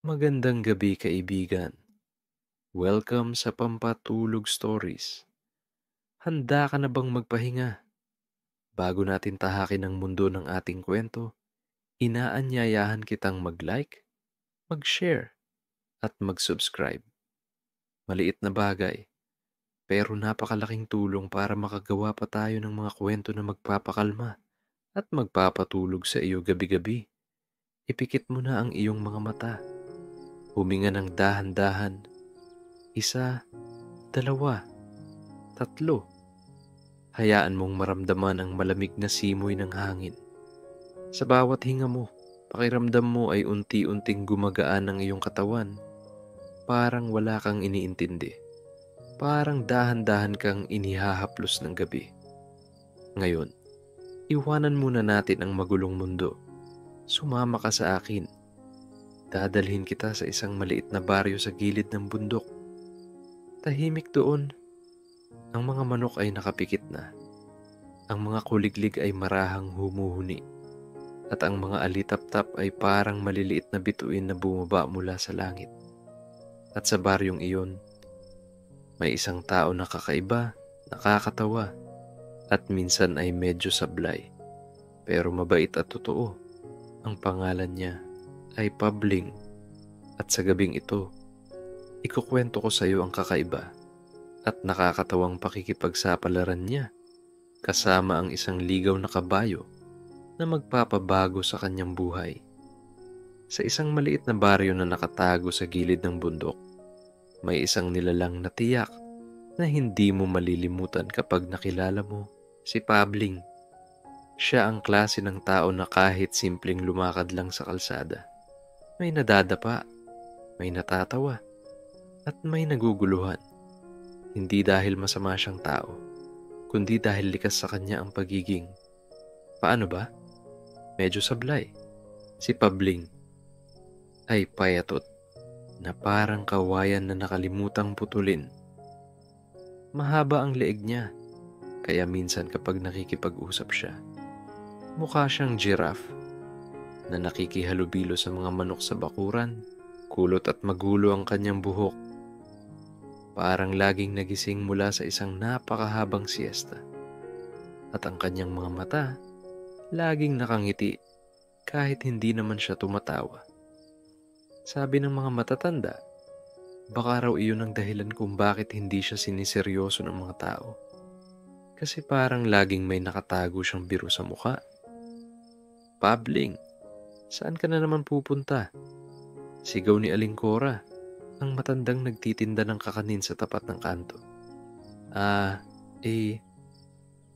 Magandang gabi kaibigan. Welcome sa Pampatulog Stories. Handa ka na bang magpahinga? Bago natin tahakin ang mundo ng ating kwento, inaanyayahan kitang mag-like, mag-share, at mag-subscribe. Maliit na bagay, pero napakalaking tulong para makagawa pa tayo ng mga kwento na magpapakalma at magpapatulog sa iyo gabi-gabi. Ipikit mo na ang iyong mga mata. Huminga ng dahan-dahan. Isa, dalawa, tatlo. Hayaan mong maramdaman ang malamig na simoy ng hangin. Sa bawat hinga mo, pakiramdam mo ay unti-unting gumagaan ang iyong katawan. Parang wala kang iniintindi. Parang dahan-dahan kang inihahaplos ng gabi. Ngayon, iwanan muna natin ang magulong mundo. Sumama ka sa akin. Dadalhin kita sa isang maliit na baryo sa gilid ng bundok. Tahimik doon. Ang mga manok ay nakapikit na. Ang mga kuliglig ay marahang humuhuni. At ang mga alitap-tap ay parang maliliit na bituin na bumaba mula sa langit. At sa baryong iyon, may isang tao na kakaiba, nakakatawa, at minsan ay medyo sablay. Pero mabait at totoo. Ang pangalan niya ay Pabling. At sa gabing ito, ikukwento ko sa iyo ang kakaiba at nakakatawang pakikipagsapalaran niya kasama ang isang ligaw na kabayo na magpapabago sa kanyang buhay. Sa isang maliit na baryo na nakatago sa gilid ng bundok, may isang nilalang na tiyak na hindi mo malilimutan kapag nakilala mo si Pabling. Siya ang klase ng tao na kahit simpleng lumakad lang sa kalsada, may nadadapa, may natatawa, at may naguguluhan. Hindi dahil masama siyang tao, kundi dahil likas sa kanya ang pagiging. Paano ba? Medyo sablay. Si Pabling ay payatot na parang kawayan na nakalimutang putulin. Mahaba ang leeg niya, kaya minsan kapag nakikipag-usap siya, mukha siyang giraffe na nakikihalubilo sa mga manok sa bakuran. Kulot at magulo ang kanyang buhok. Parang laging nagising mula sa isang napakahabang siesta. At ang kanyang mga mata, laging nakangiti kahit hindi naman siya tumatawa. Sabi ng mga matatanda, baka raw iyon ang dahilan kung bakit hindi siya siniseryoso ng mga tao. Kasi parang laging may nakatago siyang biro sa mukha. Pabling, saan ka na naman pupunta? Sigaw ni Aling Cora, ang matandang nagtitinda ng kakanin sa tapat ng kanto.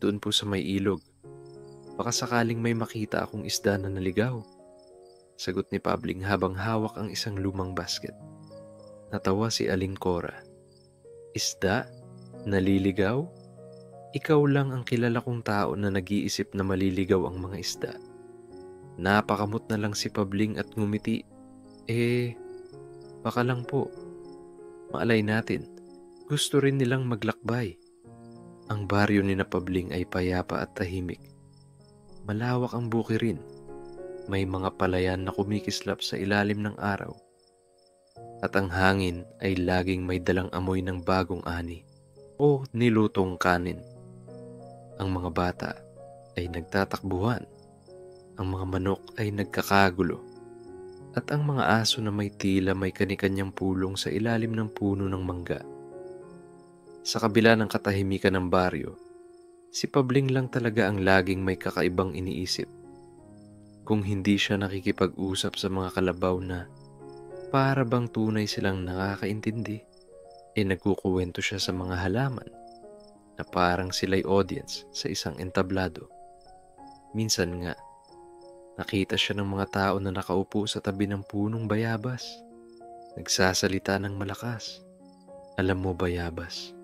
Doon po sa may ilog. Baka sakaling may makita akong isda na naligaw. Sagot ni Pabling habang hawak ang isang lumang basket. Natawa si Aling Cora. Isda? Naliligaw? Ikaw lang ang kilala kong tao na nag-iisip na maliligaw ang mga isda. Napakamot na lang si Pabling at ngumiti. Baka lang po. Maalay natin, gusto rin nilang maglakbay. Ang baryo ni na Pabling ay payapa at tahimik. Malawak ang bukirin. May mga palayan na kumikislap sa ilalim ng araw. At ang hangin ay laging may dalang amoy ng bagong ani o nilutong kanin. Ang mga bata ay nagtatakbuhan. Ang mga manok ay nagkakagulo. At ang mga aso na may tila may kanikanyang pulong sa ilalim ng puno ng mangga. Sa kabila ng katahimikan ng baryo, si Pabling lang talaga ang laging may kakaibang iniisip. Kung hindi siya nakikipag-usap sa mga kalabaw na para bang tunay silang nakakaintindi, nagkukuwento siya sa mga halaman na parang sila'y audience sa isang entablado. Minsan nga, nakita siya ng mga tao na nakaupo sa tabi ng punong bayabas. Nagsasalita ng malakas. Alam mo, bayabas,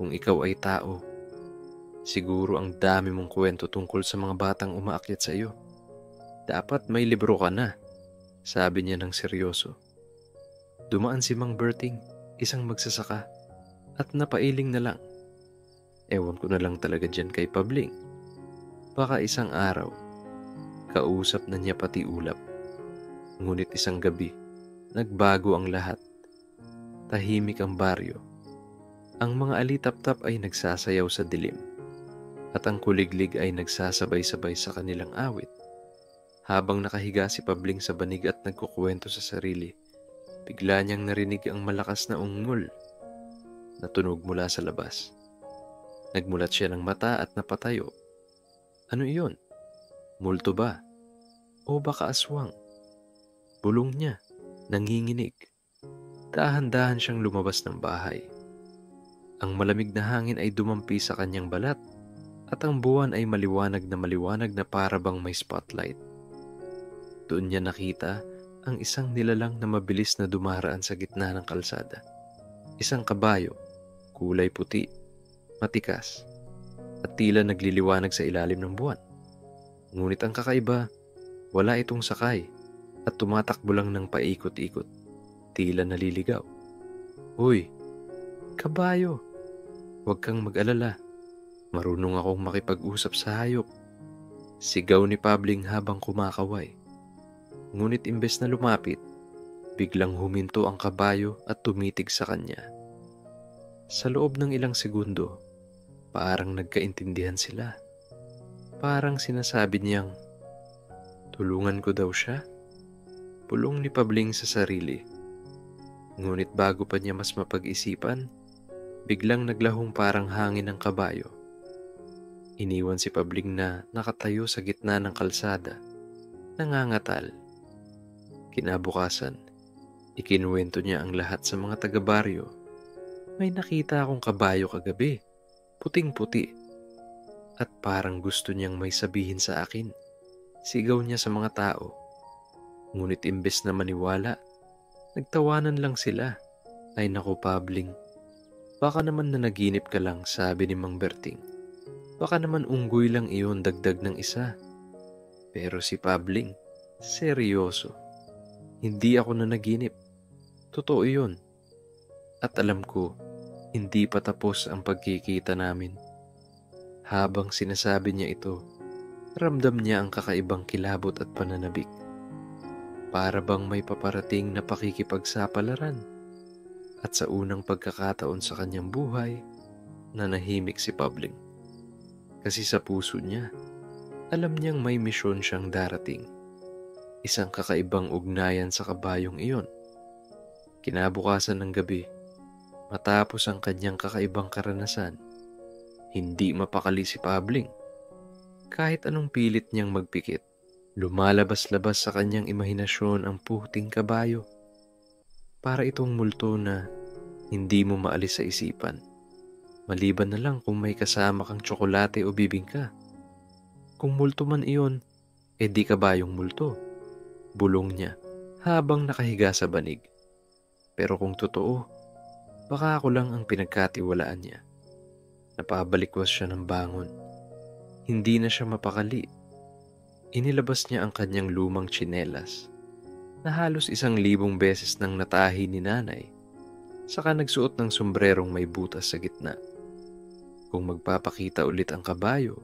kung ikaw ay tao, siguro ang dami mong kwento tungkol sa mga batang umaakyat sa iyo. Dapat may libro ka na, sabi niya ng seryoso. Dumaan si Mang Berting, isang magsasaka, at napailing na lang. Ewan ko na lang talaga dyan kay Pabling. Baka isang araw, kausap na niya pati ulap. Ngunit isang gabi, nagbago ang lahat. Tahimik ang baryo. Ang mga alitaptap ay nagsasayaw sa dilim, at ang kuliglig ay nagsasabay-sabay sa kanilang awit. Habang nakahiga si Pabling sa banig at nagkukwento sa sarili, bigla niyang narinig ang malakas na ungol na tunog mula sa labas. Nagmulat siya ng mata at napatayo. Ano iyon? Multo ba? O baka aswang? Bulong niya, nanginginig. Dahan-dahan siyang lumabas ng bahay. Ang malamig na hangin ay dumampi sa kanyang balat at ang buwan ay maliwanag na parabang may spotlight. Doon niya nakita ang isang nilalang na mabilis na dumaraan sa gitna ng kalsada. Isang kabayo, kulay puti, matikas, at tila nagliliwanag sa ilalim ng buwan. Ngunit ang kakaiba, wala itong sakay at tumatakbo lang ng paikot-ikot, tila naliligaw. Uy, kabayo, huwag kang mag-alala. Marunong akong makipag-usap sa hayop. Sigaw ni Pabling habang kumakaway. Ngunit imbes na lumapit, biglang huminto ang kabayo at tumitig sa kanya. Sa loob ng ilang segundo, parang nagkaintindihan sila. Parang sinasabi niyang, tulungan ko daw siya? Pulong ni Pabling sa sarili. Ngunit bago pa niya mas mapag-isipan, biglang naglahong parang hangin ng kabayo. Iniwan si Pabling na nakatayo sa gitna ng kalsada, nangangatal. Kinabukasan, ikinuwento niya ang lahat sa mga taga-baryo. May nakita akong kabayo kagabi, puting-puti, at parang gusto niyang may sabihin sa akin. Sigaw niya sa mga tao. Ngunit imbes na maniwala, nagtawanan lang sila. Ay naku, Pabling, baka naman nanaginip ka lang, sabi ni Mang Berting. Baka naman unggoy lang iyon, dagdag ng isa. Pero si Pabling, seryoso. Hindi ako nanaginip. Totoo yun. At alam ko, hindi pa tapos ang pagkikita namin. Habang sinasabi niya ito, ramdam niya ang kakaibang kilabot at pananabik. Para bang may paparating na pakikipagsapalaran. At sa unang pagkakataon sa kanyang buhay, nanahimik si Pabling. Kasi sa puso niya, alam niyang may misyon siyang darating. Isang kakaibang ugnayan sa kabayong iyon. Kinabukasan ng gabi, matapos ang kanyang kakaibang karanasan, hindi mapakali si Pabling. Kahit anong pilit niyang magpikit, lumalabas-labas sa kanyang imahinasyon ang puting kabayo. Para itong multo na hindi mo maalis sa isipan. Maliban na lang kung may kasama kang tsokolate o bibingka. Kung multo man iyon, di kabayong multo. Bulong niya habang nakahiga sa banig. Pero kung totoo, baka ako lang ang pinagkatiwalaan niya. Napabalikwas siya ng bangon. Hindi na siya mapakali. Inilabas niya ang kanyang lumang tsinelas na halos 1,000 beses nang natahi ni nanay. Saka nagsuot ng sombrerong may butas sa gitna. Kung magpapakita ulit ang kabayo,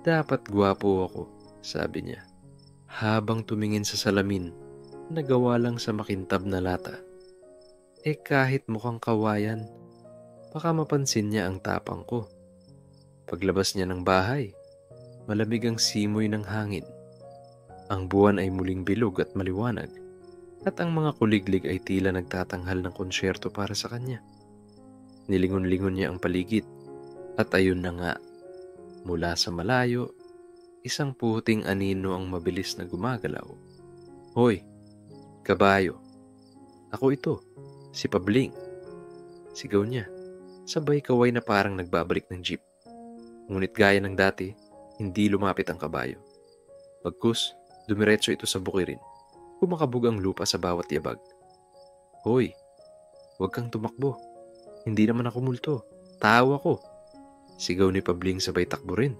dapat gwapo ako, sabi niya. Habang tumingin sa salamin na gawa lang sa makintab na lata. Kahit mukhang kawayan, baka mapansin niya ang tapang ko. Paglabas niya ng bahay, malamig ang simoy ng hangin. Ang buwan ay muling bilog at maliwanag, at ang mga kuliglig ay tila nagtatanghal ng konsyerto para sa kanya. Nilingon-lingon niya ang paligid, at ayun na nga, mula sa malayo, isang puting anino ang mabilis na gumagalaw. Hoy, kabayo! Ako ito, si Pabling. Sigaw niya, sabay kaway na parang nagbabalik ng jeep. Ngunit gaya ng dati, hindi lumapit ang kabayo. Bagkus, dumiretso ito sa bukirin. Kumakabog ang lupa sa bawat yabag. Hoy, huwag kang tumakbo. Hindi naman ako multo. Tao ako. Sigaw ni Pabling sabay takbo rin.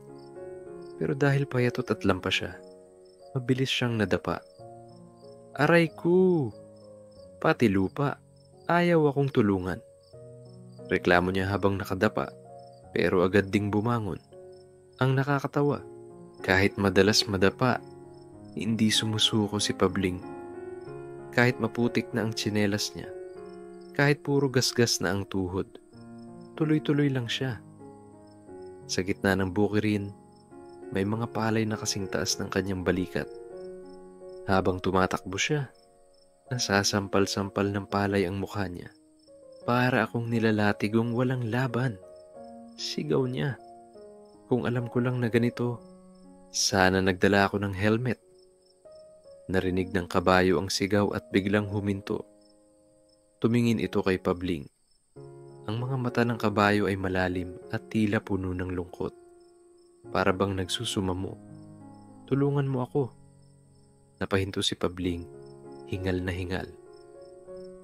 Pero dahil payatot at lampas siya, mabilis siyang nadapa. Aray ko! Pati lupa, ayaw akong tulungan. Reklamo niya habang nakadapa, pero agad ding bumangon. Ang nakakatawa, kahit madalas madapa, hindi sumusuko si Pabling. Kahit maputik na ang tsinelas niya, kahit puro gasgas na ang tuhod, tuloy-tuloy lang siya. Sa gitna ng bukirin, may mga palay na kasing taas ng kanyang balikat. Habang tumatakbo siya, nasasampal-sampal ng palay ang mukha niya. Para akong nilalatigong walang laban. Sigaw niya. Kung alam ko lang na ganito, sana nagdala ako ng helmet. Narinig ng kabayo ang sigaw at biglang huminto. Tumingin ito kay Pabling. Ang mga mata ng kabayo ay malalim at tila puno ng lungkot. Para bang nagsusumamo. Tulungan mo ako. Napahinto si Pabling, hingal na hingal.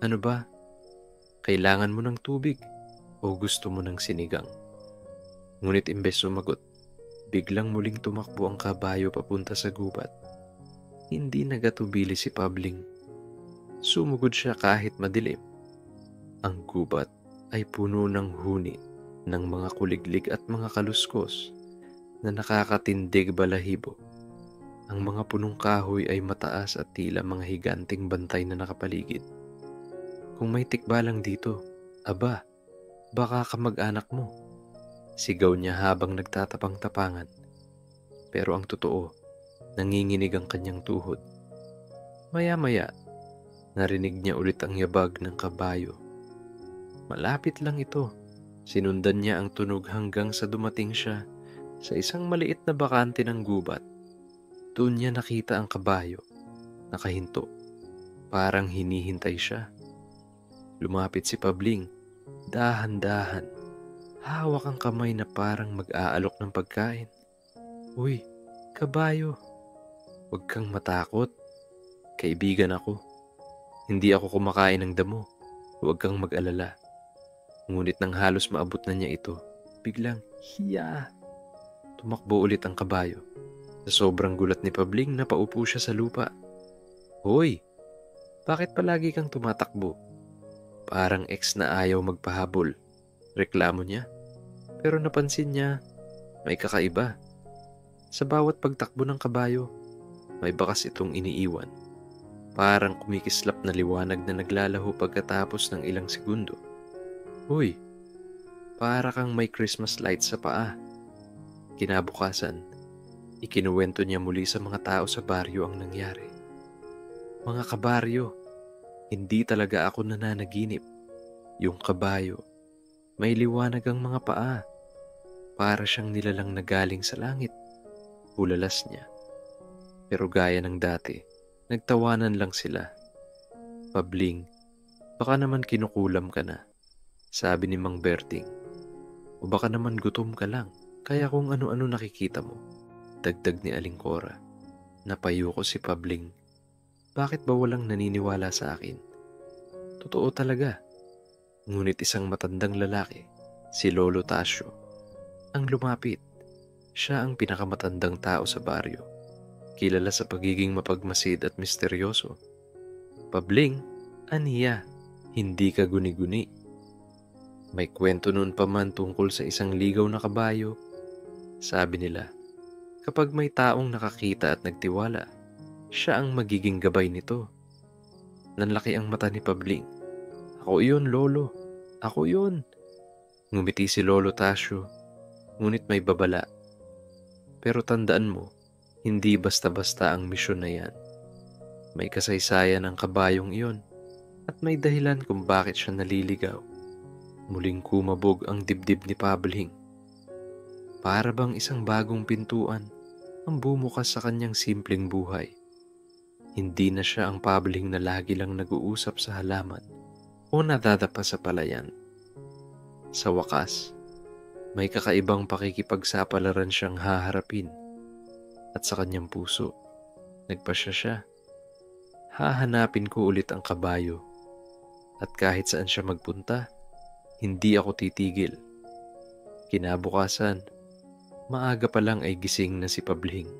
Ano ba? Kailangan mo ng tubig o gusto mo ng sinigang? Ngunit imbes sumagot, biglang muling tumakbo ang kabayo papunta sa gubat. Hindi nagatubili si Pabling. Sumugod siya kahit madilim. Ang gubat ay puno ng huni, ng mga kuliglig at mga kaluskos na nakakatindig balahibo. Ang mga punong kahoy ay mataas at tila mga higanting bantay na nakapaligid. Kung may tikbalang dito, aba, baka kamag-anak mo. Sigaw niya habang nagtatapang-tapangan. Pero ang totoo, nanginginig ang kanyang tuhod. Maya-maya, narinig niya ulit ang yabag ng kabayo. Malapit lang ito. Sinundan niya ang tunog hanggang sa dumating siya sa isang maliit na bakante ng gubat. Doon niya nakita ang kabayo, nakahinto, parang hinihintay siya. Lumapit si Pabling, dahan-dahan, hawak ang kamay na parang mag-aalok ng pagkain. Uy, kabayo, huwag kang matakot. Kaibigan ako. Hindi ako kumakain ng damo. Huwag kang mag-alala. Ngunit nang halos maabot na niya ito, biglang, hiya! Tumakbo ulit ang kabayo. Sa sobrang gulat ni Pabling, napaupo siya sa lupa. Hoy, bakit palagi kang tumatakbo? Parang ex na ayaw magpahabol. Reklamo niya. Pero napansin niya, may kakaiba. Sa bawat pagtakbo ng kabayo, may bakas itong iniiwan. Parang kumikislap na liwanag na naglalaho pagkatapos ng ilang segundo. Hoy, para kang may Christmas lights sa paa. Kinabukasan, ikinuwento niya muli sa mga tao sa baryo ang nangyari. Mga kabaryo, hindi talaga ako nananaginip. Yung kabayo, may liwanag ang mga paa. Para siyang nilalang na galing sa langit. Ulalas niya. Pero gaya ng dati, nagtawanan lang sila. Pabling, baka naman kinukulam ka na, sabi ni Mang Berting. O baka naman gutom ka lang, kaya kung ano-ano nakikita mo. Dagdag ni Aling Cora. Napayo ko si Pabling. Bakit ba walang naniniwala sa akin? Totoo talaga. Ngunit isang matandang lalaki, si Lolo Tasio, ang lumapit. Siya ang pinakamatandang tao sa baryo. Kilala sa pagiging mapagmasid at misteryoso. Pabling, aniya, hindi ka guni-guni. May kwento noon pa man tungkol sa isang ligaw na kabayo. Sabi nila, kapag may taong nakakita at nagtiwala, siya ang magiging gabay nito. Nanlaki ang mata ni Pabling. Ako yun, Lolo. Ako yun. Ngumiti si Lolo Tasio, ngunit may babala. Pero tandaan mo, hindi basta-basta ang misyon na yan. May kasaysayan ang kabayong iyon at may dahilan kung bakit siya naliligaw. Muling kumabog ang dibdib ni Pabling. Para bang isang bagong pintuan ang bumukas sa kanyang simpleng buhay. Hindi na siya ang Pabling na lagi lang nag-uusap sa halaman o nadadapa sa palayan. Sa wakas, may kakaibang pakikipagsapalaran siyang haharapin. At sa kanyang puso, nagpasya siya. Hahanapin ko ulit ang kabayo. At kahit saan siya magpunta, hindi ako titigil. Kinabukasan, maaga pa lang ay gising na si Pabling.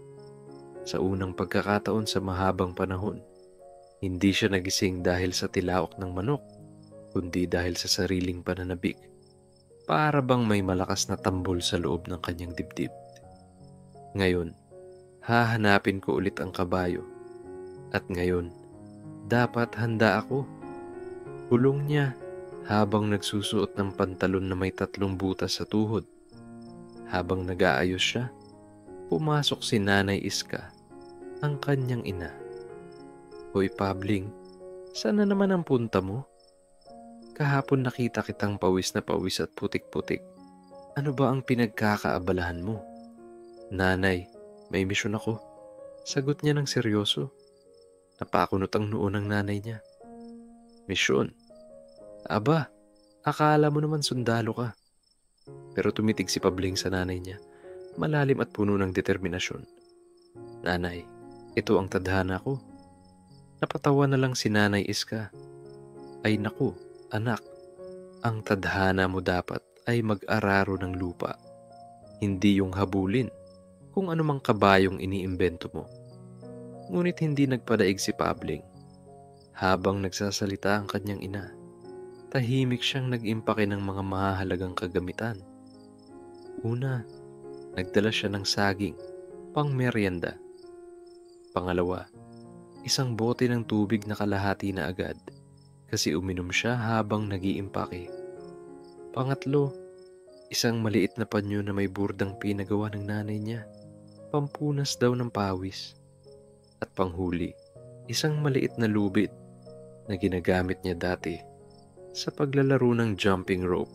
Sa unang pagkakataon sa mahabang panahon, hindi siya nagising dahil sa tilaok ng manok, kundi dahil sa sariling pananabik. Para bang may malakas na tambol sa loob ng kanyang dibdib. Ngayon, hahanapin ko ulit ang kabayo. At ngayon, Dapat handa ako. Bulong niya habang nagsusuot ng pantalon na may 3 butas sa tuhod. Habang nag-aayos siya, pumasok si Nanay Iska, ang kanyang ina. Hoy Pabling, saan na naman ang punta mo? Kahapon nakita kitang pawis na pawis at putik-putik. Ano ba ang pinagkakaabalahan mo? Nanay, may misyon ako. Sagot niya ng seryoso. Napakunot ang noo ng nanay niya. Misyon? Aba, akala mo naman sundalo ka. Pero tumitig si Pabling sa nanay niya, malalim at puno ng determinasyon. Nanay, ito ang tadhana ko. Napatawa na lang si Nanay Iska. Ay naku, anak, ang tadhana mo dapat ay mag-araro ng lupa. Hindi yung habulin kung anumang kabayong iniimbento mo. Ngunit hindi nagpadaig si Pabling. Habang nagsasalita ang kanyang ina, tahimik siyang nag-impake ng mga mahahalagang kagamitan. Una, nagdala siya ng saging, pang merienda. Pangalawa, isang bote ng tubig na kalahati na agad kasi uminom siya habang nag-iimpake. Pangatlo, isang maliit na panyo na may burdang pinagawa ng nanay niya, pampunas daw ng pawis. At panghuli, isang maliit na lubid na ginagamit niya dati sa paglalaro ng jumping rope.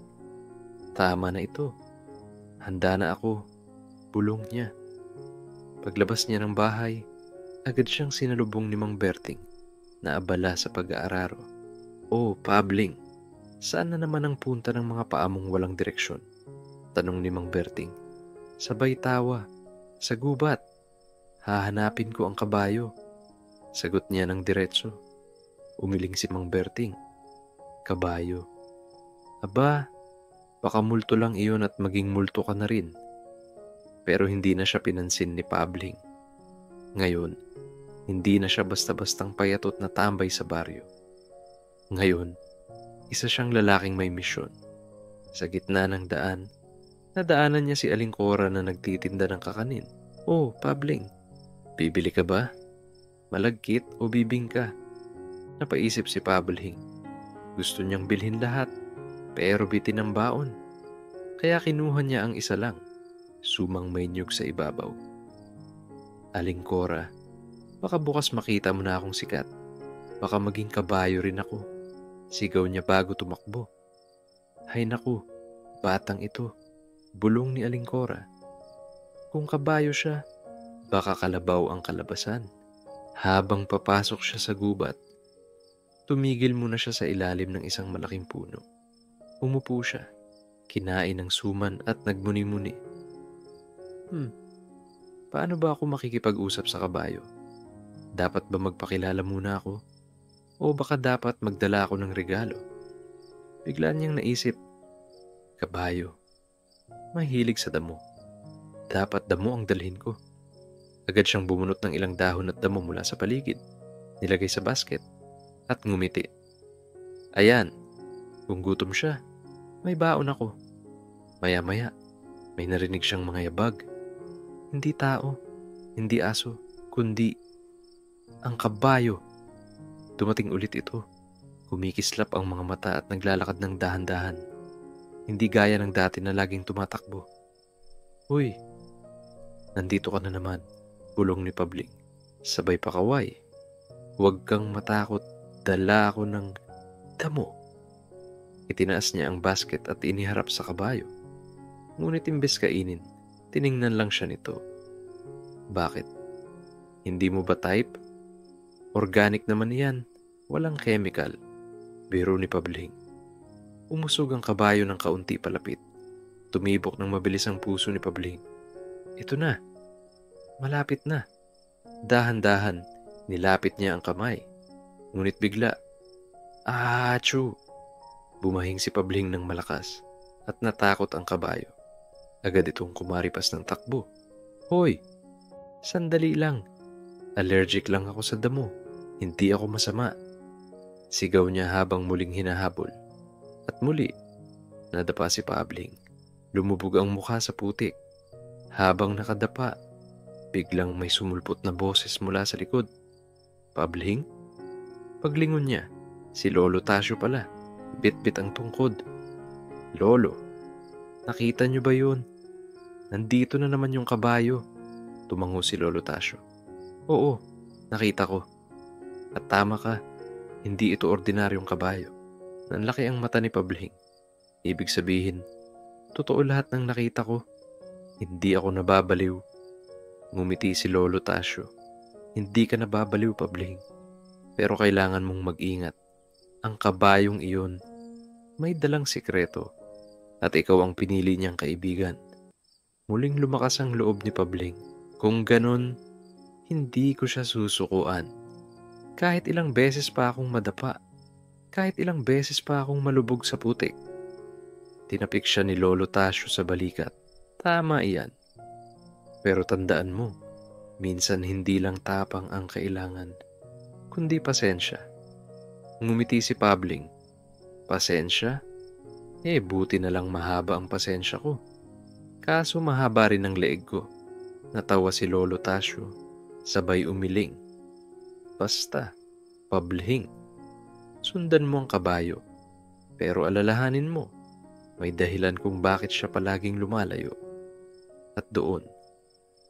Tama na ito. Handa na ako, bulong niya. Paglabas niya ng bahay, agad siyang sinalubong ni Mang Berting na abala sa pag-aararo. Oh, Pabling, saan na naman ang punta ng mga paamong walang direksyon? Tanong ni Mang Berting. Sabay tawa. Sa gubat. Hahanapin ko ang kabayo. Sagot niya ng diretso. Umiling si Mang Berting. Kabayo. Aba, baka multo lang iyon at maging multo ka na rin. Pero hindi na siya pinansin ni Pabling. Ngayon, hindi na siya basta-bastang payatot na tambay sa baryo. Ngayon, isa siyang lalaking may misyon. Sa gitna ng daan, nadaanan niya si Aling Cora na nagtitinda ng kakanin. Oh, Pabling, bibili ka ba? Malagkit o bibingka? Napaisip si Pabling. Gusto niyang bilhin lahat, pero bitin ang baon. Kaya kinuha niya ang isa lang, sumang may niyog sa ibabaw. Aling Cora, baka bukas makita mo na akong sikat. Baka maging kabayo rin ako. Sigaw niya bago tumakbo. Hay naku, batang ito, bulong ni Aling Cora. Kung kabayo siya, baka kalabaw ang kalabasan. Habang papasok siya sa gubat, tumigil muna siya sa ilalim ng isang malaking puno. Umupo siya, kinain ng suman at nagmuni-muni. Paano ba ako makikipag-usap sa kabayo? Dapat ba magpakilala muna ako? O baka dapat magdala ako ng regalo? Bigla niyang naisip, kabayo, mahilig sa damo. Dapat damo ang dalhin ko. Agad siyang bumunot ng ilang dahon at damo mula sa paligid, nilagay sa basket, at ngumiti. Ayan, kung gutom siya, may baon ako. Maya-maya, may narinig siyang mga yabag. Hindi tao, hindi aso, kundi ang kabayo. Dumating ulit ito. Kumikislap ang mga mata at naglalakad ng dahan-dahan. Hindi gaya ng dati na laging tumatakbo. Uy, nandito ka na naman, bulong ni Pabling. Sabay pakaway. Huwag kang matakot, dala ako ng damo. Itinaas niya ang basket at iniharap sa kabayo. Ngunit imbes kainin, tiningnan lang siya nito. Bakit? Hindi mo ba type? Organic naman yan, walang chemical. Biro ni Pabling. Umusog ang kabayo ng kaunti palapit. Tumibok ng mabilis ang puso ni Pabling. Ito na. Malapit na. Dahan-dahan, nilapit niya ang kamay. Ngunit bigla, achoo! Bumahing si Pabling ng malakas at natakot ang kabayo. Agad itong kumaripas ng takbo. Hoy! Sandali lang. Allergic lang ako sa damo. Hindi ako masama. Sigaw niya habang muling hinahabol. At muli, nadapa si Pabling. Lumubog ang mukha sa putik. Habang nakadapa, biglang may sumulpot na boses mula sa likod. Pabling? Paglingon niya, si Lolo Tasyo pala. Bit-bit ang tungkod. "Lolo, nakita niyo ba yun? Nandito na naman yung kabayo." Tumango si Lolo Tasyo. "Oo, nakita ko. At tama ka, hindi ito ordinaryong kabayo." Nanlaki ang mata ni Pabling. "Ibig sabihin, totoo lahat ng nakita ko. Hindi ako nababaliw." Ngumiti si Lolo Tasyo. "Hindi ka nababaliw, Pabling. Pero kailangan mong mag-ingat. Ang kabayong iyon may dalang sikreto at ikaw ang pinili niyang kaibigan." Muling lumakas ang loob ni Pabling. Kung ganun, hindi ko siya susukuan. Kahit ilang beses pa akong madapa, kahit ilang beses pa akong malubog sa putik. Tinapik siya ni Lolo Tasyo sa balikat. "Tama iyan. Pero tandaan mo, minsan hindi lang tapang ang kailangan, kundi pasensya." Ngumiti si Pabling. "Pasensya? Buti na lang mahaba ang pasensya ko. Kaso mahaba rin ang leeg ko." Natawa si Lolo Tasyo, sabay umiling. "Basta, Pabling, sundan mo ang kabayo. Pero alalahanin mo, may dahilan kung bakit siya palaging lumalayo." At doon,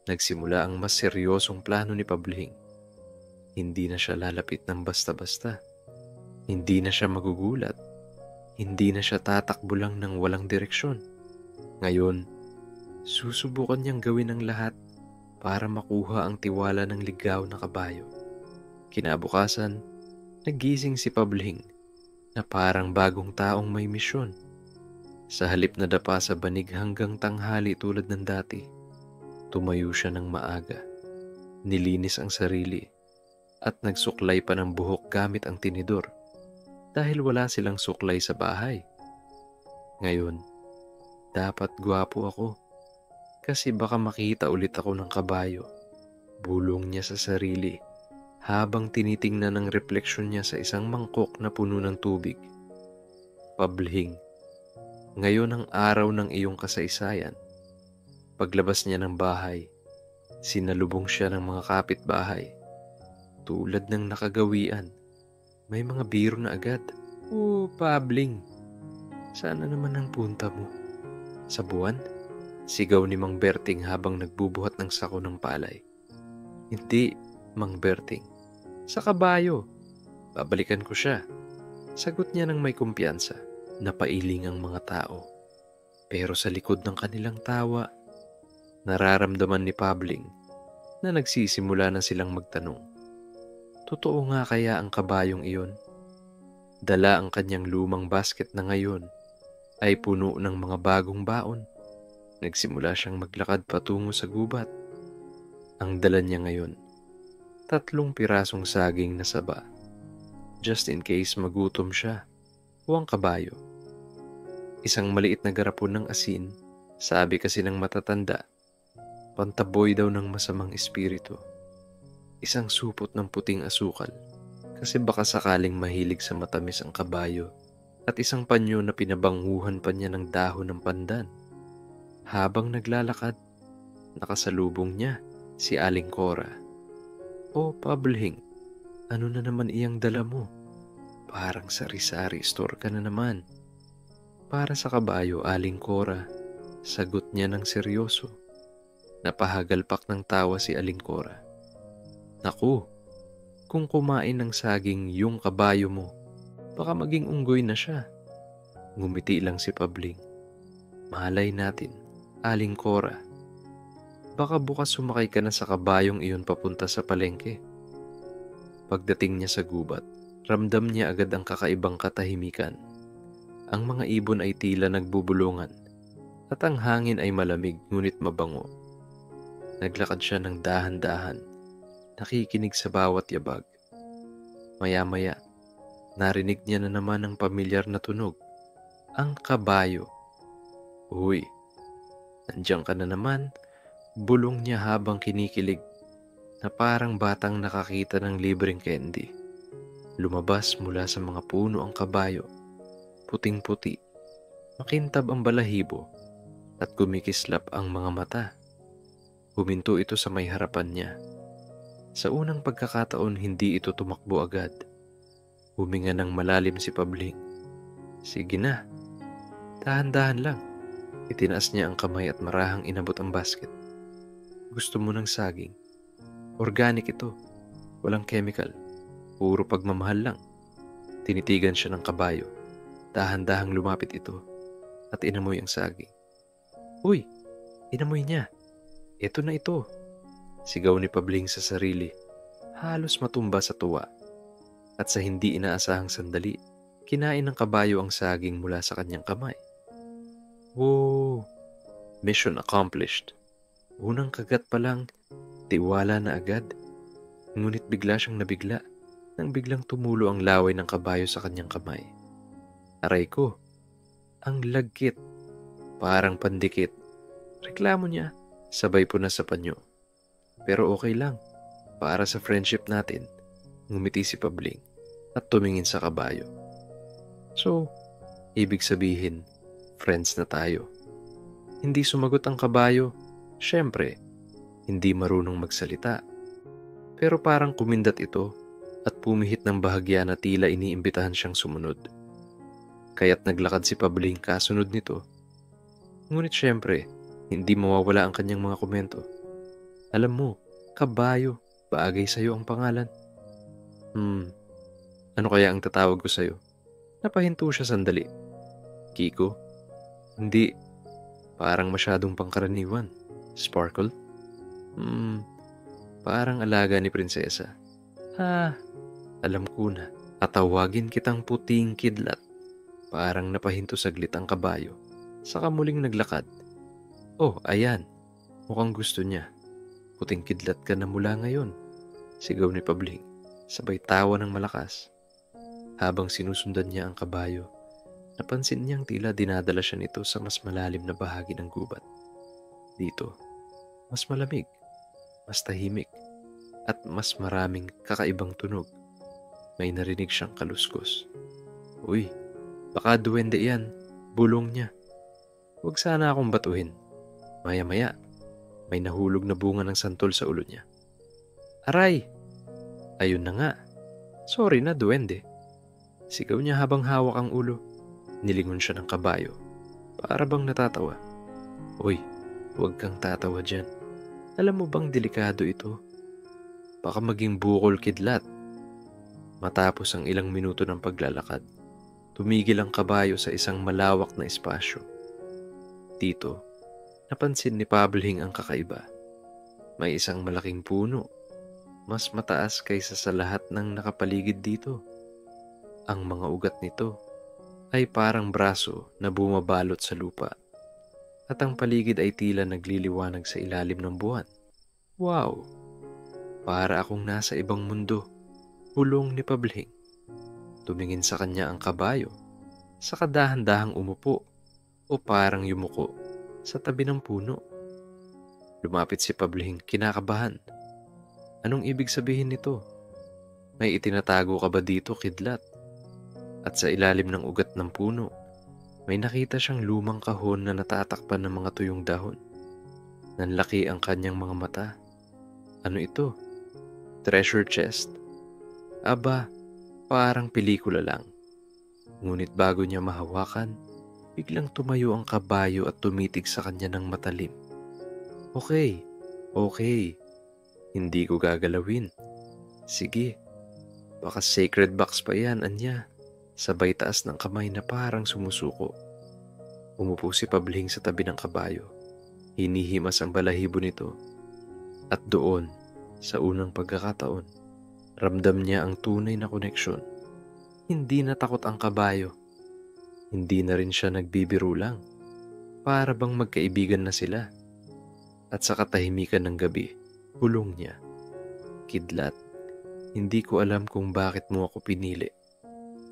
nagsimula ang mas seryosong plano ni Pabling. Hindi na siya lalapit ng basta-basta. Hindi na siya magugulat. Hindi na siya tatakbo lang ng walang direksyon. Ngayon, susubukan niyang gawin ang lahat para makuha ang tiwala ng ligaw na kabayo. Kinabukasan, nagising si Pabling na parang bagong taong may misyon. Sa halip na dapa sa banig hanggang tanghali tulad ng dati, tumayo siya ng maaga. Nilinis ang sarili at nagsuklay pa ng buhok gamit ang tinidor dahil wala silang suklay sa bahay. Ngayon, dapat gwapo ako kasi baka makita ulit ako ng kabayo. Bulong niya sa sarili habang tinitingnan ang refleksyon niya sa isang mangkok na puno ng tubig. "Pabling, ngayon ang araw ng iyong kasaysayan." Paglabas niya ng bahay, sinalubong siya ng mga kapitbahay. Tulad ng nakagawian, may mga biro na agad. "Oh, Pabling, sana naman ang punta mo? Sa buwan?" Sigaw ni Mang Berting habang nagbubuhat ng sako ng palay. "Hindi, Mang Berting. Sa kabayo. Babalikan ko siya." Sagot niya ng may kumpiyansa. Napailing ang mga tao. Pero sa likod ng kanilang tawa, nararamdaman ni Pabling na nagsisimula na silang magtanong. Totoo nga kaya ang kabayong iyon? Dala ang kanyang lumang basket na ngayon ay puno ng mga bagong baon. Nagsimula siyang maglakad patungo sa gubat. Ang dala niya ngayon, 3 pirasong saging na saba. Just in case magutom siya o ang kabayo. Isang maliit na garapon ng asin, sabi kasi ng matatanda, pantaboy daw ng masamang espiritu. Isang supot ng puting asukal, kasi baka sakaling mahilig sa matamis ang kabayo. At isang panyo na pinabanguhan pa niya ng dahon ng pandan. Habang naglalakad, nakasalubong niya si Aling Cora. "Oh, Pabling, ano na naman iyang dala mo? Parang sari-sari store ka na naman." "Para sa kabayo, Aling Cora." Sagot niya ng seryoso. Napahagalpak ng tawa si Aling Cora. "Naku, kung kumain ng saging yung kabayo mo, baka maging unggoy na siya." Ngumiti lang si Pabling. "Malay natin, Aling Cora. Baka bukas sumakay ka na sa kabayong iyon papunta sa palengke." Pagdating niya sa gubat, ramdam niya agad ang kakaibang katahimikan. Ang mga ibon ay tila nagbubulungan at ang hangin ay malamig ngunit mabango. Naglakad siya ng dahan-dahan, nakikinig sa bawat yabag. Maya-maya, narinig niya na naman ang pamilyar na tunog. Ang kabayo. "Uy, nandiyan ka na naman." Bulong niya habang kinikilig na parang batang nakakita ng libreng candy. Lumabas mula sa mga puno ang kabayo. Puting-puti, makintab ang balahibo at kumikislap ang mga mata. Huminto ito sa may harapan niya. Sa unang pagkakataon, hindi ito tumakbo agad. Huminga ng malalim si Pabling. Sige na, dahan-dahan lang. Itinaas niya ang kamay at marahang inabot ang basket. Gusto mo ng saging? Organic ito. Walang chemical. Puro pagmamahal lang. Tinitigan siya ng kabayo. Dahan-dahang lumapit ito at inamoy ang saging. Uy! Inamoy niya. Ito na ito. Sigaw ni Pabling sa sarili. Halos matumba sa tuwa. At sa hindi inaasahang sandali, kinain ng kabayo ang saging mula sa kanyang kamay. Wow! Mission accomplished. Unang kagat pa lang, tiwala na agad. Ngunit bigla siyang nabigla nang biglang tumulo ang laway ng kabayo sa kanyang kamay. Aray ko, ang lagkit, parang pandikit. Reklamo niya, sabay po na sa panyo. Pero okay lang, para sa friendship natin, ngumiti si Pabling at tumingin sa kabayo. So, ibig sabihin, friends na tayo. Hindi sumagot ang kabayo. Siyempre, hindi marunong magsalita. Pero parang kumindat ito at pumihit ng bahagya na tila iniimbitahan siyang sumunod. Kaya't naglakad si Pabling kasunod nito. Ngunit siyempre, hindi mawawala ang kanyang mga komento. Alam mo, kabayo, bagay sa'yo ang pangalan. Ano kaya ang tatawag ko sa'yo? Napahinto siya sandali. Kiko? Hindi. Parang masyadong pangkaraniwan. Sparkle? Parang alaga ni prinsesa. Alam ko na. Tatawagin kitang puting kidlat. Parang napahinto saglit ang kabayo. Saka muling naglakad. Oh, ayan. Mukhang gusto niya. Puting kidlat ka na mula ngayon. Sigaw ni Pabling. Sabay tawa ng malakas. Habang sinusundan niya ang kabayo, napansin niyang tila dinadala siya nito sa mas malalim na bahagi ng gubat. Dito, mas malamig, mas tahimik, at mas maraming kakaibang tunog. May narinig siyang kaluskos. Uy, baka duwende yan, bulong niya. Huwag sana akong batuhin. Maya-maya, may nahulog na bunga ng santol sa ulo niya. Aray! Ayun na nga. Sorry na, duwende. Sigaw niya habang hawak ang ulo. Nilingon siya ng kabayo. Para bang natatawa. Uy, huwag kang tatawa dyan. Alam mo bang delikado ito? Baka maging bukol kidlat. Matapos ang ilang minuto ng paglalakad, tumigil ang kabayo sa isang malawak na espasyo. Dito, napansin ni Pabling ang kakaiba. May isang malaking puno. Mas mataas kaysa sa lahat ng nakapaligid dito. Ang mga ugat nito ay parang braso na bumabalot sa lupa. At ang paligid ay tila nagliliwanag sa ilalim ng buwan. Wow! Para akong nasa ibang mundo. Hulong ni Pabling. Tumingin sa kanya ang kabayo. Saka dahan-dahang umupo o parang yumuko sa tabi ng puno. Lumapit si Pabling kinakabahan. Anong ibig sabihin nito? May itinatago ka ba dito, kidlat? At sa ilalim ng ugat ng puno, may nakita siyang lumang kahon na natatakpan ng mga tuyong dahon. Nanlaki ang kanyang mga mata. Ano ito? Treasure chest? Aba, parang pelikula lang. Ngunit bago niya mahawakan, biglang tumayo ang kabayo at tumitig sa kanya ng matalim. Okay. Hindi ko gagalawin. Sige, baka sacred box pa yan, anya. Sabay taas ng kamay na parang sumusuko. Umupo si Pabling sa tabi ng kabayo. Hinihimas ang balahibo nito. At doon, sa unang pagkakataon, ramdam niya ang tunay na koneksyon. Hindi natakot ang kabayo. Hindi na rin siya nagbibiro lang. Para bang magkaibigan na sila. At sa katahimikan ng gabi, bulong niya. Kidlat, hindi ko alam kung bakit mo ako pinili.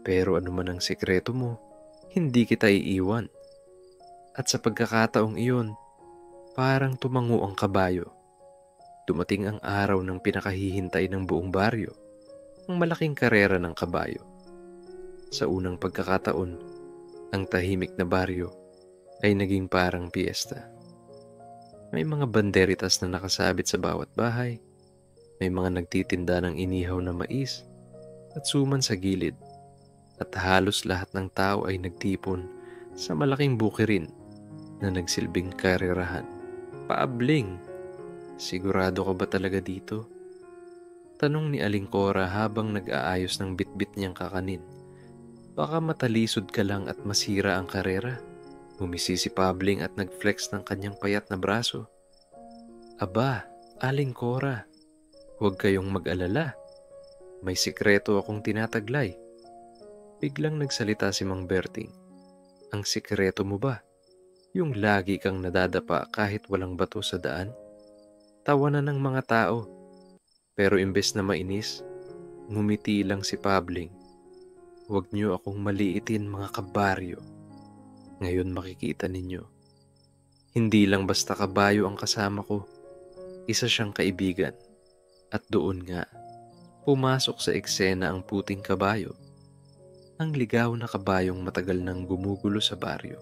Pero ano man ang sekreto mo, hindi kita iiwan. At sa pagkakataong iyon, parang tumango ang kabayo. Dumating ang araw ng pinakahihintay ng buong baryo, ang malaking karera ng kabayo. Sa unang pagkakataon, ang tahimik na baryo ay naging parang piyesta. May mga banderitas na nakasabit sa bawat bahay, may mga nagtitinda ng inihaw na mais at suman sa gilid. at halos lahat ng tao ay nagtipon sa malaking bukirin na nagsilbing karerahan. Paabling, sigurado ka ba talaga dito? Tanong ni Aling Cora habang nag-aayos ng bitbit niyang kakanin. Baka matalisod ka lang at masira ang karera. Ngumisi si Pabling at nag-flex ng kanyang payat na braso. Aba, Aling Cora, huwag kayong mag-alala. May sikreto akong tinataglay. Biglang nagsalita si Mang Berting. Ang sikreto mo ba? Yung lagi kang nadadapa kahit walang bato sa daan? Tawanan ng mga tao. Pero imbes na mainis, ngumiti lang si Pabling. Huwag niyo akong maliitin mga kabaryo. Ngayon makikita ninyo. Hindi lang basta kabayo ang kasama ko. Isa siyang kaibigan. At doon nga, pumasok sa eksena ang puting kabayo. Ang ligaw na kabayong matagal nang gumugulo sa baryo.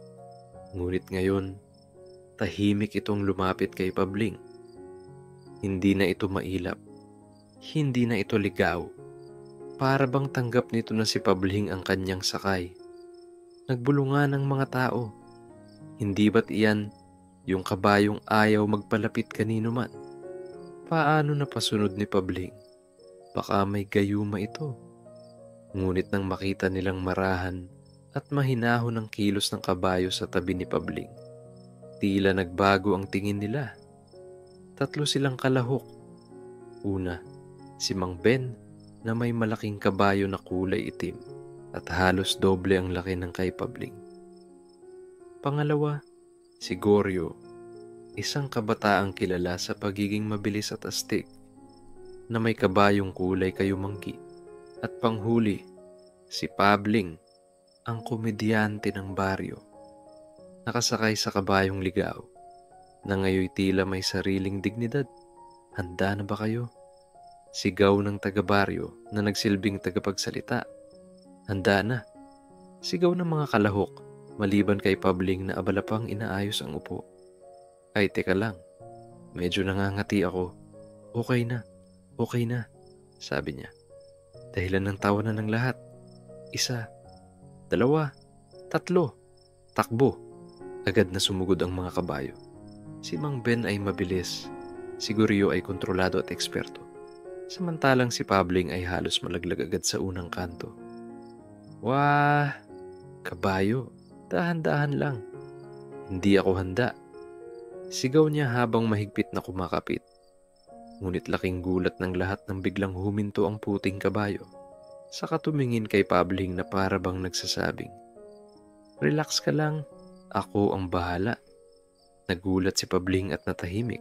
Ngunit ngayon, tahimik itong lumapit kay Pabling. Hindi na ito mailap. Hindi na ito ligaw. Para bang tanggap nito na si Pabling ang kanyang sakay. Nagbulungan ng mga tao. Hindi ba't iyan yung kabayong ayaw magpalapit kanino man? Paano napasunod ni Pabling? Baka may gayuma ito. Ngunit nang makita nilang marahan at mahinahon ang kilos ng kabayo sa tabi ni Pabling, tila nagbago ang tingin nila. Tatlo silang kalahok. Una, si Mang Ben na may malaking kabayo na kulay itim at halos doble ang laki ng kay Pabling. Pangalawa, si Goryo, isang kabataang kilala sa pagiging mabilis at astig na may kabayong kulay kayumanggi. At panghuli, si Pabling, ang komedyante ng baryo, nakasakay sa kabayong ligaw na ngayoy tila may sariling dignidad. Handa na ba kayo? Sigaw ng taga-baryo na nagsilbing tagapagsalita. Handa na. Sigaw ng mga kalahok maliban kay Pabling na abala pang inaayos ang upo. Ay teka lang, medyo nangangati ako. Okay na, sabi niya. Dahilan ng tawanan ng lahat. Isa, dalawa, tatlo, takbo. Agad na sumugod ang mga kabayo. Si Mang Ben ay mabilis. Si Goryo ay kontrolado at eksperto. Samantalang si Pabling ay halos malaglag agad sa unang kanto. Wah! Kabayo, dahan-dahan lang. Hindi ako handa. Sigaw niya habang mahigpit na kumakapit. Ngunit laking gulat ng lahat nang biglang huminto ang puting kabayo. Saka tumingin kay Pabling na para bang nagsasabing, relax ka lang, ako ang bahala. Nagulat si Pabling at natahimik.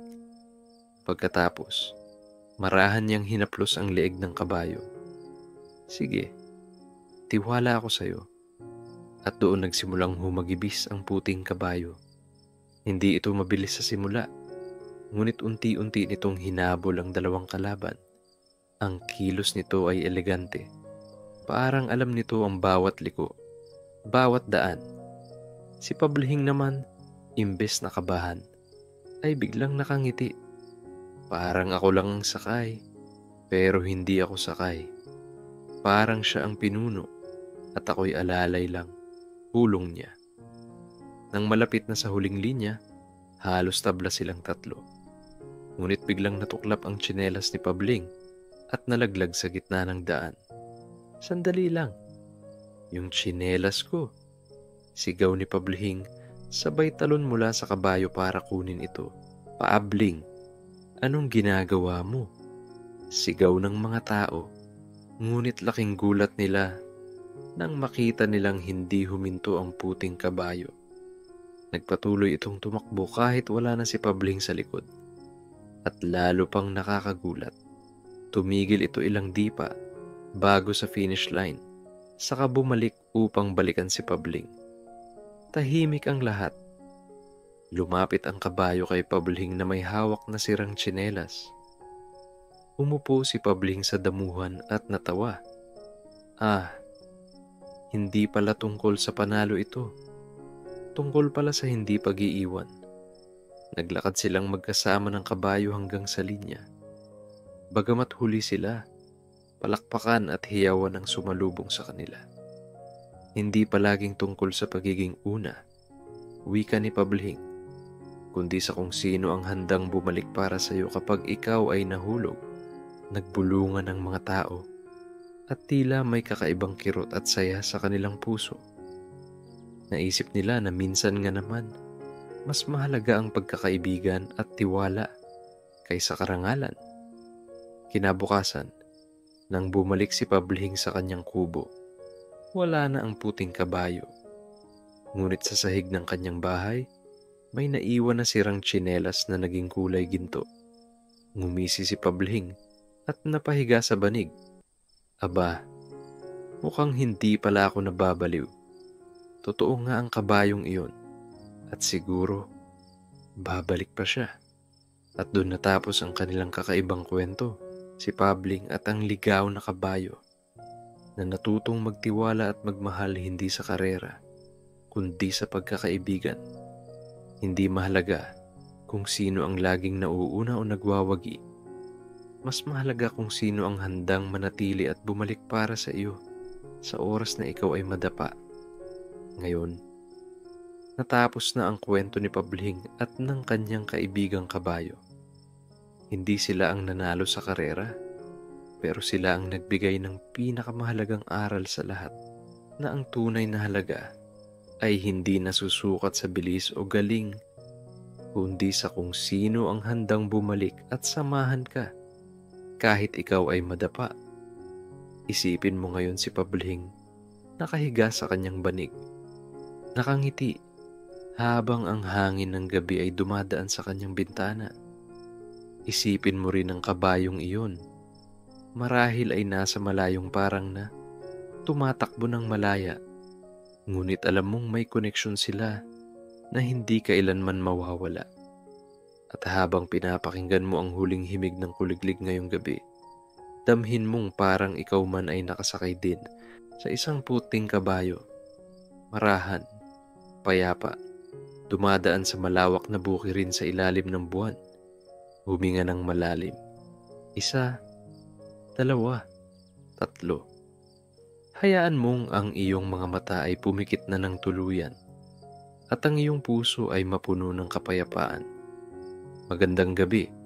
Pagkatapos, marahan niyang hinaplos ang leeg ng kabayo. Sige, tiwala ako sa'yo. At doon nagsimulang humagibis ang puting kabayo. Hindi ito mabilis sa simula, ngunit unti-unti nitong hinabol ang dalawang kalaban. Ang kilos nito ay elegante. Parang alam nito ang bawat liko, bawat daan. Si Pabling naman, imbes na kabahan, ay biglang nakangiti. Parang ako lang ang sakay, pero hindi ako sakay. Parang siya ang pinuno at ako'y alalay lang, pulong niya. Nang malapit na sa huling linya, halos tabla silang tatlo. Ngunit biglang natuklap ang tsinelas ni Pabling at nalaglag sa gitna ng daan. Sandali lang. Yung tsinelas ko. Sigaw ni Pabling, sabay talon mula sa kabayo para kunin ito. Paabling, anong ginagawa mo? Sigaw ng mga tao. Ngunit laking gulat nila nang makita nilang hindi huminto ang puting kabayo. Nagpatuloy itong tumakbo kahit wala na si Pabling sa likod. At lalo pang nakakagulat, tumigil ito ilang dipa bago sa finish line, saka bumalik upang balikan si Pabling. Tahimik ang lahat. Lumapit ang kabayo kay Pabling na may hawak na sirang tsinelas. Umupo si Pabling sa damuhan at natawa. Hindi pala tungkol sa panalo ito. Tungkol pala sa hindi pag-iiwan. Naglakad silang magkasama ng kabayo hanggang sa linya. Bagamat huli sila, palakpakan at hiyawan ang sumalubong sa kanila. Hindi palaging tungkol sa pagiging una, wika ni Pableng, kundi sa kung sino ang handang bumalik para sa iyo kapag ikaw ay nahulog, nagbulungan ng mga tao, at tila may kakaibang kirot at saya sa kanilang puso. Naisip nila na minsan nga naman, mas mahalaga ang pagkakaibigan at tiwala kaysa karangalan. Kinabukasan, nang bumalik si Pableng sa kanyang kubo, wala na ang puting kabayo. Ngunit sa sahig ng kanyang bahay, may naiwan na sirang tsinelas na naging kulay ginto. Ngumisi si Pableng at napahiga sa banig. Aba, mukhang hindi pala ako nababaliw. Totoo nga ang kabayong iyon. At siguro, babalik pa siya. At doon natapos ang kanilang kakaibang kwento. Si Pableng at ang ligaw na kabayo na natutong magtiwala at magmahal hindi sa karera, kundi sa pagkakaibigan. Hindi mahalaga kung sino ang laging nauuna o nagwawagi. Mas mahalaga kung sino ang handang manatili at bumalik para sa iyo sa oras na ikaw ay madapa. Ngayon, natapos na ang kwento ni Pableng at ng kanyang kaibigang kabayo. Hindi sila ang nanalo sa karera, pero sila ang nagbigay ng pinakamahalagang aral sa lahat, na ang tunay na halaga ay hindi nasusukat sa bilis o galing, kundi sa kung sino ang handang bumalik at samahan ka kahit ikaw ay madapa. Isipin mo ngayon si Pableng, nakahiga sa kanyang banig, nakangiti habang ang hangin ng gabi ay dumadaan sa kanyang bintana. Isipin mo rin ang kabayong iyon. Marahil ay nasa malayong parang na tumatakbo ng malaya, ngunit alam mong may koneksyon sila na hindi kailanman mawawala. At habang pinapakinggan mo ang huling himig ng kuliglig ngayong gabi, damhin mong parang ikaw man ay nakasakay din sa isang puting kabayo. Marahan, payapa, dumadaan sa malawak na bukirin sa ilalim ng buwan. Huminga ng malalim. 1, 2, 3. Hayaan mong ang iyong mga mata ay pumikit na ng tuluyan at ang iyong puso ay mapuno ng kapayapaan. Magandang gabi.